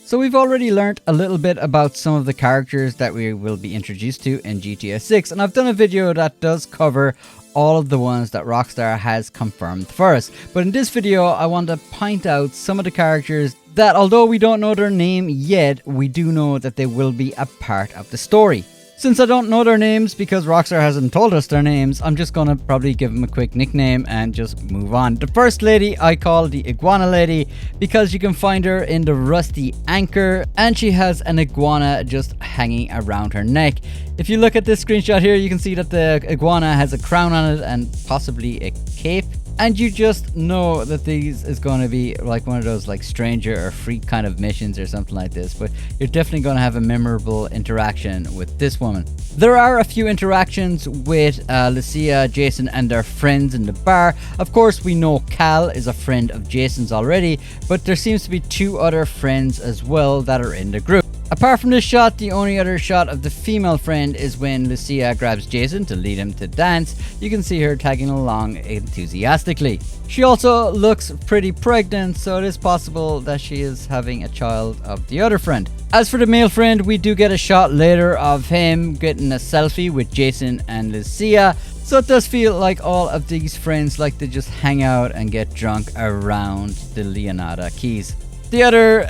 So we've already learned a little bit about some of the characters that we will be introduced to in GTA 6, and I've done a video that does cover all of the ones that Rockstar has confirmed for us. But in this video, I want to point out some of the characters that, although we don't know their name yet, we do know that they will be a part of the story. Since I don't know their names because Rockstar hasn't told us their names, I'm just gonna probably give them a quick nickname and just move on. The first lady I call the Iguana Lady because you can find her in the Rusty Anchor and she has an iguana just hanging around her neck. If you look at this screenshot here, you can see that the iguana has a crown on it and possibly a cape. And you just know that these is going to be like one of those like stranger or freak kind of missions or something like this. But you're definitely going to have a memorable interaction with this woman. There are a few interactions with Lucia, Jason and their friends in the bar. Of course, we know Cal is a friend of Jason's already, but there seems to be 2 other friends as well that are in the group. Apart from this shot, the only other shot of the female friend is when Lucia grabs Jason to lead him to dance. You can see her tagging along enthusiastically. She also looks pretty pregnant, so it is possible that she is having a child of the other friend. As for the male friend, we do get a shot later of him getting a selfie with Jason and Lucia. So it does feel like all of these friends like to just hang out and get drunk around the Leonardo Keys. The other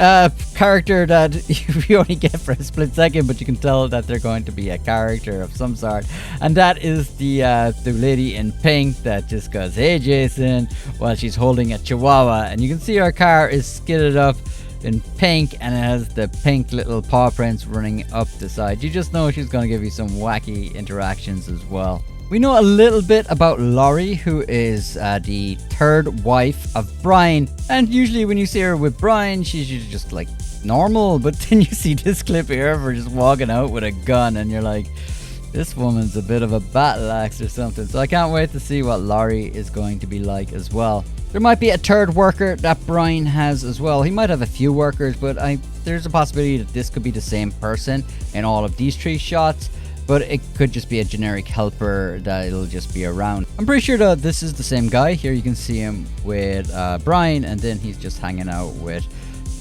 character that you only get for a split second, but you can tell that they're going to be a character of some sort, and that is the lady in pink that just goes, "Hey Jason," while she's holding a chihuahua, and you can see her car is skidded up in pink and it has the pink little paw prints running up the side. You just know she's going to give you some wacky interactions as well. We know a little bit about Laurie, who is the 3rd wife of Brian. And usually when you see her with Brian, she's usually just like normal. But then you see this clip here of her just walking out with a gun and you're like, this woman's a bit of a battle axe or something. So I can't wait to see what Laurie is going to be like as well. There might be a 3rd worker that Brian has as well. He might have a few workers, but there's a possibility that this could be the same person in all of these 3 shots. But it could just be a generic helper that it'll just be around. I'm pretty sure that this is the same guy. Here you can see him with Brian, and then he's just hanging out with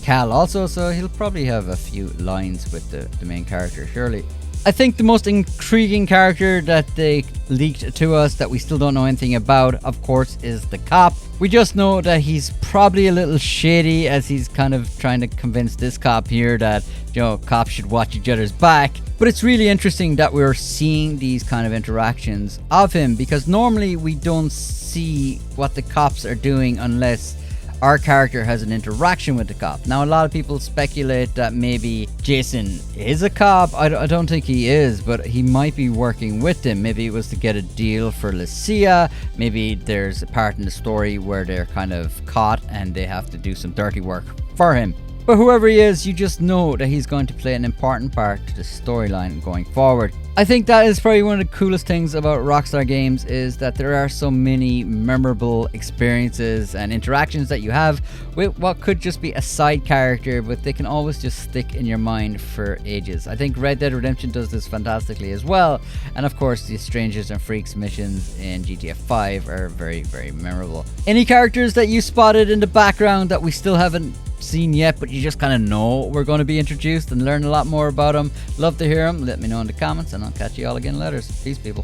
Cal also. So he'll probably have a few lines with the main character, surely. I think the most intriguing character that they leaked to us that we still don't know anything about, of course, is the cop. We just know that he's probably a little shady as he's kind of trying to convince this cop here that, you know, cops should watch each other's back. But it's really interesting that we're seeing these kind of interactions of him because normally we don't see what the cops are doing unless our character has an interaction with the cop. Now, a lot of people speculate that maybe Jason is a cop. I don't think he is, but he might be working with him. Maybe it was to get a deal for Lucia. Maybe there's a part in the story where they're kind of caught and they have to do some dirty work for him. But whoever he is, you just know that he's going to play an important part to the storyline going forward. I think that is probably one of the coolest things about Rockstar games is that there are so many memorable experiences and interactions that you have with what could just be a side character, but they can always just stick in your mind for ages. I think Red Dead Redemption does this fantastically as well. And of course, the Strangers and Freaks missions in GTA 5 are very, very memorable. Any characters that you spotted in the background that we still haven't seen yet, but you just kind of know we're going to be introduced and learn a lot more about them? Love to hear them. Let me know in the comments, and I'll catch you all again later. Peace, people.